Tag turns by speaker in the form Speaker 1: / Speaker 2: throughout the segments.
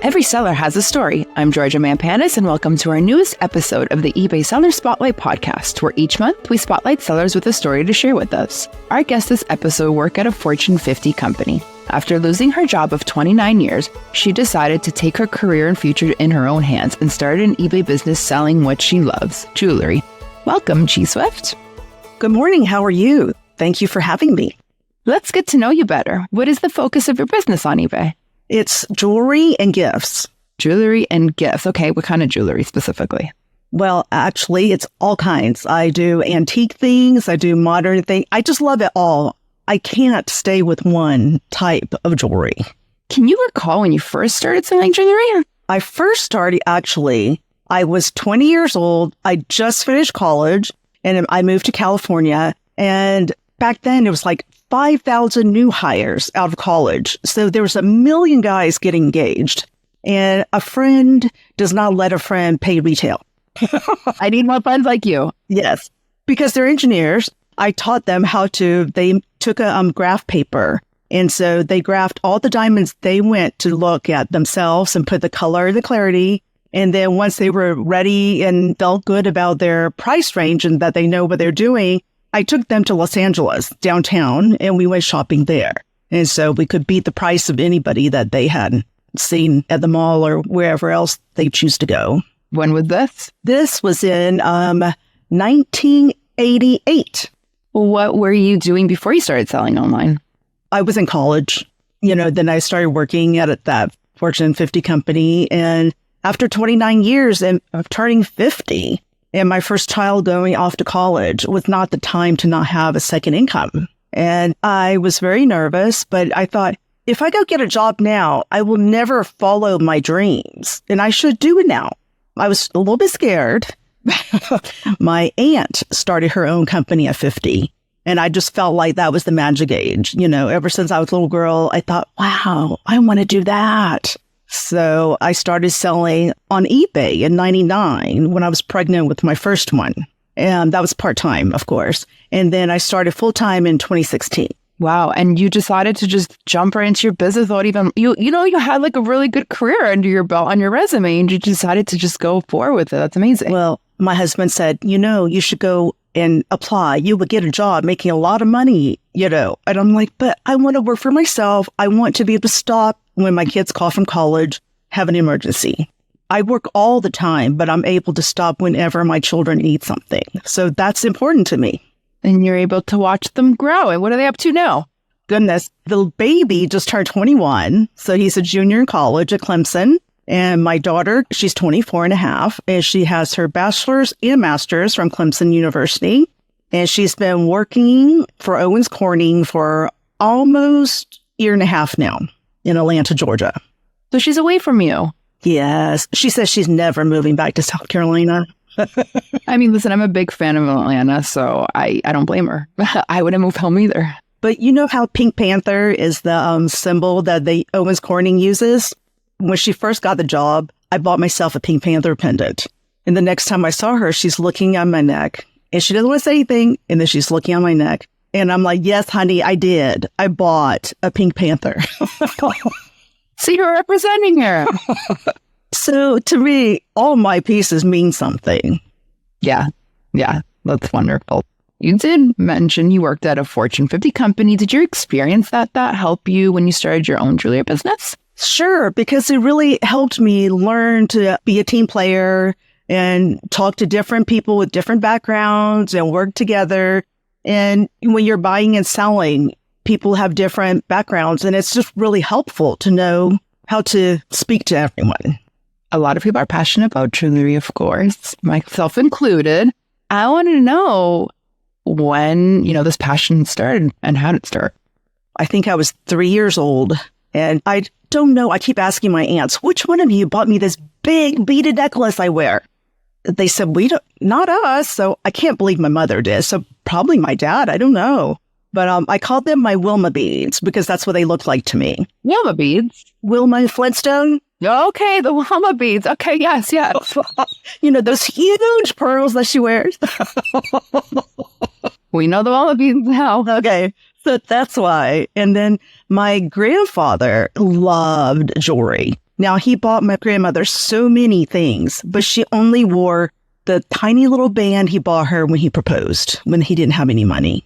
Speaker 1: Every seller has a story. I'm Georgia Mampanis, and welcome to our newest episode of the eBay Seller Spotlight podcast, where each month we spotlight sellers with a story to share with us. Our guest this episode worked at a Fortune 50 company. After losing her job of 29 years, she decided to take her career and future in her own hands and started an eBay business selling what she loves, jewelry. Welcome, G Swift.
Speaker 2: Good morning. How are you? Thank you for having me.
Speaker 1: Let's get to know you better. What is the focus of your business on eBay?
Speaker 2: It's jewelry and gifts.
Speaker 1: Jewelry and gifts. Okay, what kind of jewelry specifically?
Speaker 2: Well, actually, it's all kinds. I do antique things. I do modern things. I just love it all. I can't stay with one type of jewelry.
Speaker 1: Can you recall when you first started selling jewelry?
Speaker 2: I first started, actually, I was 20 years old. I just finished college and I moved to California. And back then it was like 5,000 new hires out of college. So there was 1 million guys getting engaged. And a friend does not let a friend pay retail.
Speaker 1: I need more friends like you.
Speaker 2: Yes. Because they're engineers. I taught them they took a graph paper. And so they graphed all the diamonds they went to look at themselves and put the color, the clarity. And then once they were ready and felt good about their price range and that they know what they're doing, I took them to Los Angeles, downtown, and we went shopping there. And so we could beat the price of anybody that they had seen at the mall or wherever else they choose to go.
Speaker 1: When was this?
Speaker 2: This was in 1988.
Speaker 1: What were you doing before you started selling online?
Speaker 2: I was in college. Then I started working at that Fortune 50 company. And after 29 years of turning 50, and my first child going off to college was not the time to not have a second income. And I was very nervous, but I thought, if I go get a job now, I will never follow my dreams. And I should do it now. I was a little bit scared. My aunt started her own company at 50. And I just felt like that was the magic age. Ever since I was a little girl, I thought, wow, I want to do that. So I started selling on eBay in 99 when I was pregnant with my first one. And that was part-time, of course. And then I started full-time in 2016.
Speaker 1: Wow. And you decided to just jump right into your business without even, you had like a really good career under your belt on your resume and you decided to just go forward with it. That's amazing.
Speaker 2: Well, my husband said, you should go and apply. You would get a job making a lot of money, And I'm like, but I want to work for myself. I want to be able to stop when my kids call from college, have an emergency. I work all the time, but I'm able to stop whenever my children need something. So that's important to me.
Speaker 1: And you're able to watch them grow. And what are they up to now?
Speaker 2: Goodness, the baby just turned 21. So he's a junior in college at Clemson. And my daughter, she's 24 and a half, and she has her bachelor's and master's from Clemson University. And she's been working for Owens Corning for almost a year and a half now in Atlanta, Georgia.
Speaker 1: So she's away from you.
Speaker 2: Yes. She says she's never moving back to South Carolina.
Speaker 1: I mean, listen, I'm a big fan of Atlanta, so I don't blame her. I wouldn't move home either.
Speaker 2: But you know how Pink Panther is the symbol that the Owens Corning uses? When she first got the job, I bought myself a Pink Panther pendant. And the next time I saw her, she's looking at my neck. And she doesn't want to say anything. And then she's looking on my neck. And I'm like, yes, honey, I did. I bought a Pink Panther.
Speaker 1: So you're representing her.
Speaker 2: So to me, all my pieces mean something.
Speaker 1: Yeah, that's wonderful. You did mention you worked at a Fortune 50 company. Did your experience that help you when you started your own jewelry business?
Speaker 2: Sure, because it really helped me learn to be a team player and talk to different people with different backgrounds and work together. And when you're buying and selling, people have different backgrounds, and it's just really helpful to know how to speak to everyone.
Speaker 1: A lot of people are passionate about jewelry, of course, myself included. I want to know when, this passion started and how did it start?
Speaker 2: I think I was 3 years old, and I don't know. I keep asking my aunts, which one of you bought me this big beaded necklace I wear? They said, not us. So I can't believe my mother did. So probably my dad. I don't know. But I called them my Wilma beads because that's what they looked like to me.
Speaker 1: Wilma beads?
Speaker 2: Wilma Flintstone.
Speaker 1: Okay, the Wilma beads. Okay, yes.
Speaker 2: Those huge pearls that she wears.
Speaker 1: We know the Wilma beads now.
Speaker 2: Okay, so that's why. And then my grandfather loved jewelry. Now, he bought my grandmother so many things, but she only wore the tiny little band he bought her when he proposed, when he didn't have any money.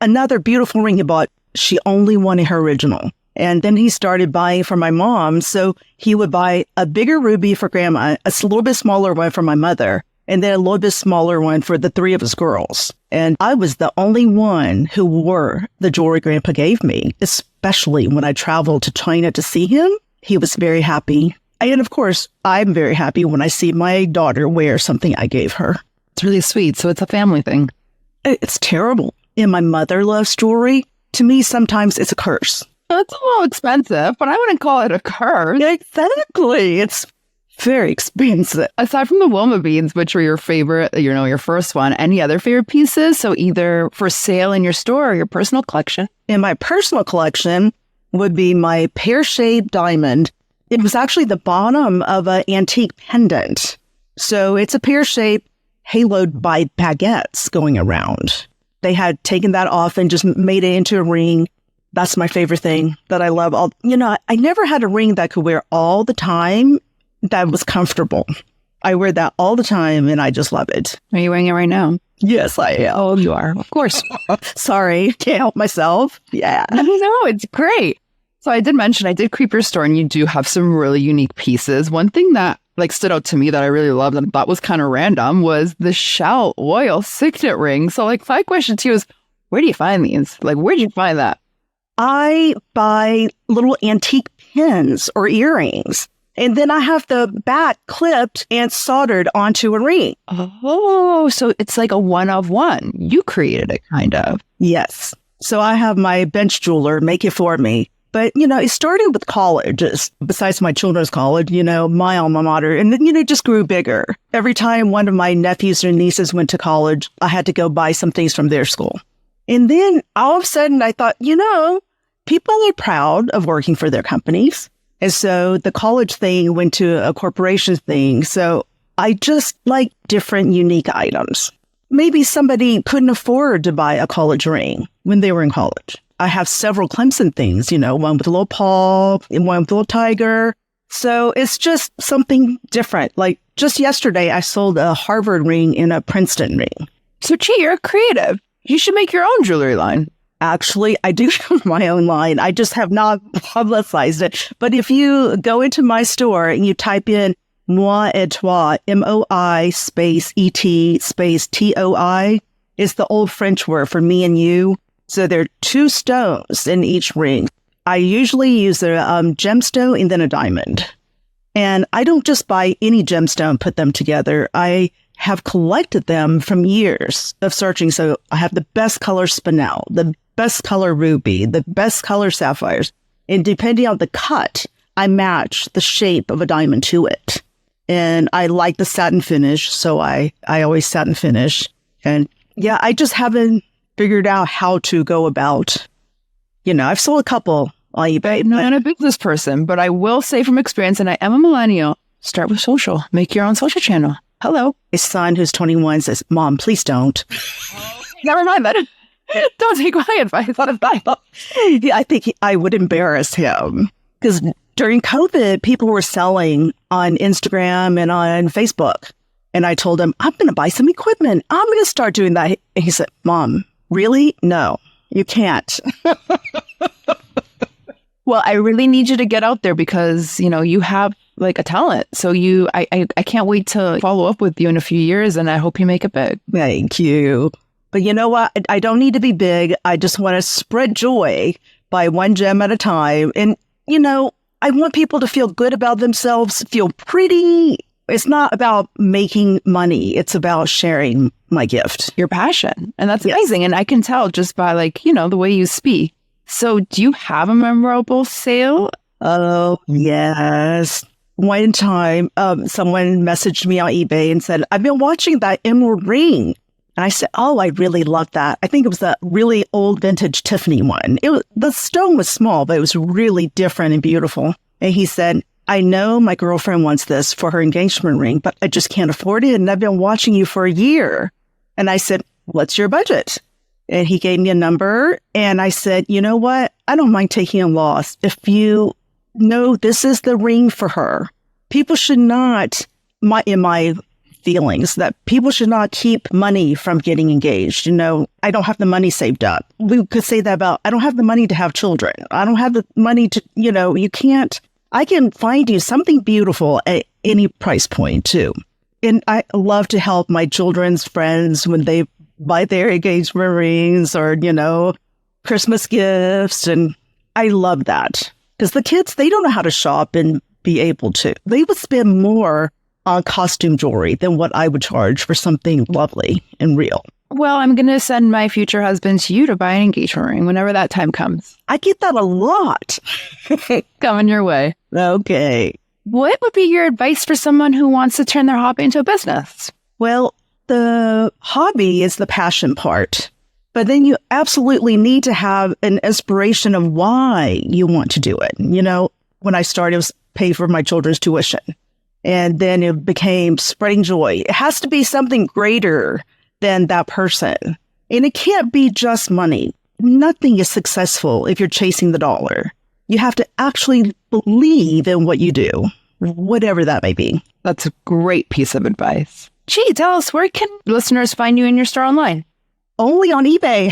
Speaker 2: Another beautiful ring he bought, she only wanted her original. And then he started buying for my mom. So he would buy a bigger ruby for grandma, a little bit smaller one for my mother, and then a little bit smaller one for the three of us girls. And I was the only one who wore the jewelry grandpa gave me, especially when I traveled to China to see him. He was very happy. And of course, I'm very happy when I see my daughter wear something I gave her.
Speaker 1: It's really sweet. So it's a family thing.
Speaker 2: It's terrible. And my mother loves jewelry. To me, sometimes it's a curse.
Speaker 1: It's a little expensive, but I wouldn't call it a curse.
Speaker 2: Exactly. It's very expensive.
Speaker 1: Aside from the Wilma beads, which were your favorite, your first one, any other favorite pieces? So either for sale in your store or your personal collection?
Speaker 2: In my personal collection would be my pear-shaped diamond. It was actually the bottom of an antique pendant. So it's a pear-shaped haloed by baguettes going around. They had taken that off and just made it into a ring. That's my favorite thing that I love. I never had a ring that could wear all the time that was comfortable. I wear that all the time and I just love it.
Speaker 1: Are you wearing it right now?
Speaker 2: Yes, I am.
Speaker 1: Oh, you are. Of course.
Speaker 2: Sorry, can't help myself. Yeah.
Speaker 1: No, it's great. So I did mention, I did creep your store and you do have some really unique pieces. One thing that stood out to me that I really loved and thought was kind of random was the shell oil signet ring. So my question to you is, where do you find these? Where did you find that?
Speaker 2: I buy little antique pins or earrings, and then I have the back clipped and soldered onto a ring.
Speaker 1: Oh, so it's like a one of one. You created it, kind of.
Speaker 2: Yes. So I have my bench jeweler make it for me. But, it started with colleges, besides my children's college, my alma mater, and then, it just grew bigger. Every time one of my nephews or nieces went to college, I had to go buy some things from their school. And then all of a sudden I thought, people are proud of working for their companies. And so the college thing went to a corporation thing. So I just like different unique items. Maybe somebody couldn't afford to buy a college ring when they were in college. I have several Clemson things, one with a little paw and one with a little tiger. So it's just something different. Just yesterday, I sold a Harvard ring and a Princeton ring.
Speaker 1: So, you're creative. You should make your own jewelry line.
Speaker 2: Actually, I do have my own line. I just have not publicized it. But if you go into my store and you type in Moi et Toi, MOI space ET space TOI, it's the old French word for me and you. So there are 2 stones in each ring. I usually use a gemstone and then a diamond. And I don't just buy any gemstone, put them together. I have collected them from years of searching. So I have the best color spinel, the best color ruby, the best color sapphires. And depending on the cut, I match the shape of a diamond to it. And I like the satin finish. So I always satin finish. And yeah, I just haven't figured out how to go about, I've sold a couple on eBay.
Speaker 1: I'm not a business person, but I will say from experience, and I am a millennial, start with social. Make your own social channel. Hello.
Speaker 2: My son, who's 21, says, Mom, please don't.
Speaker 1: Never mind that. Don't take my advice on his Bible.
Speaker 2: Yeah, I think I would embarrass him. Because during COVID, people were selling on Instagram and on Facebook. And I told him, I'm going to buy some equipment. I'm going to start doing that. And he said, Mom, really? No, you can't.
Speaker 1: Well, I really need you to get out there because, you have a talent. So I can't wait to follow up with you in a few years and I hope you make it big.
Speaker 2: Thank you. But you know what? I don't need to be big. I just want to spread joy by one gem at a time. And, I want people to feel good about themselves, feel pretty. It's not about making money. It's about sharing my gift.
Speaker 1: Your passion. And that's amazing. And I can tell just by the way you speak. So do you have a memorable sale?
Speaker 2: Oh, yes. One time, someone messaged me on eBay and said, I've been watching that emerald ring. And I said, oh, I really love that. I think it was a really old vintage Tiffany one. The stone was small, but it was really different and beautiful. And he said, I know my girlfriend wants this for her engagement ring, but I just can't afford it. And I've been watching you for a year. And I said, what's your budget? And he gave me a number. And I said, you know what? I don't mind taking a loss. If you no, this is the ring for her. People should not, in my feelings, that people should not keep money from getting engaged. I don't have the money saved up. We could say that about, I don't have the money to have children. I don't have the money to, you can't, I can find you something beautiful at any price point too. And I love to help my children's friends when they buy their engagement rings or, Christmas gifts. And I love that because the kids, they don't know how to shop and be able to. They would spend more on costume jewelry than what I would charge for something lovely and real.
Speaker 1: Well, I'm going to send my future husband to you to buy an engagement ring whenever that time comes.
Speaker 2: I get that a lot.
Speaker 1: Coming your way.
Speaker 2: Okay.
Speaker 1: What would be your advice for someone who wants to turn their hobby into a business?
Speaker 2: Well, the hobby is the passion part, but then you absolutely need to have an inspiration of why you want to do it. When I started, it was pay for my children's tuition. And then it became spreading joy. It has to be something greater than that person. And it can't be just money. Nothing is successful if you're chasing the dollar. You have to actually believe in what you do, whatever that may be.
Speaker 1: That's a great piece of advice. Gee, tell us, where can listeners find you in your store online?
Speaker 2: Only on eBay.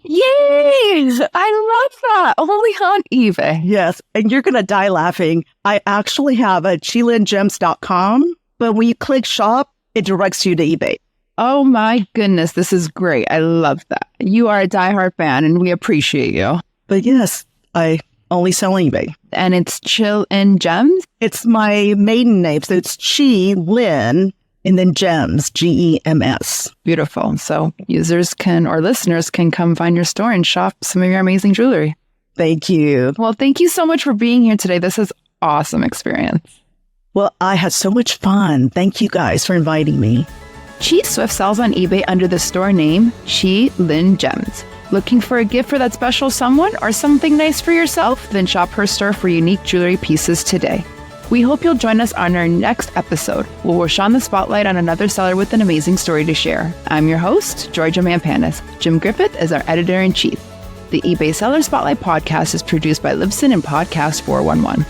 Speaker 1: Yay! I love that. Only on eBay.
Speaker 2: Yes. And you're going to die laughing. I actually have a chilingems.com, but when you click shop, it directs you to eBay.
Speaker 1: Oh my goodness. This is great. I love that. You are a diehard fan and we appreciate you.
Speaker 2: But yes, I only sell on eBay.
Speaker 1: And it's Chill in Gems?
Speaker 2: It's my maiden name. So it's Chi Lynn and then Gems, Gems.
Speaker 1: Beautiful. So users or listeners can come find your store and shop some of your amazing jewelry.
Speaker 2: Thank you.
Speaker 1: Well, thank you so much for being here today. This is awesome experience.
Speaker 2: Well, I had so much fun. Thank you guys for inviting me.
Speaker 1: Chi Swift sells on eBay under the store name Chi Lynn Gems. Looking for a gift for that special someone or something nice for yourself? Then shop her store for unique jewelry pieces today. We hope you'll join us on our next episode, where we'll shine the spotlight on another seller with an amazing story to share. I'm your host, Georgia Mampanis. Jim Griffith is our editor-in-chief. The eBay Seller Spotlight podcast is produced by Libsyn and Podcast 411.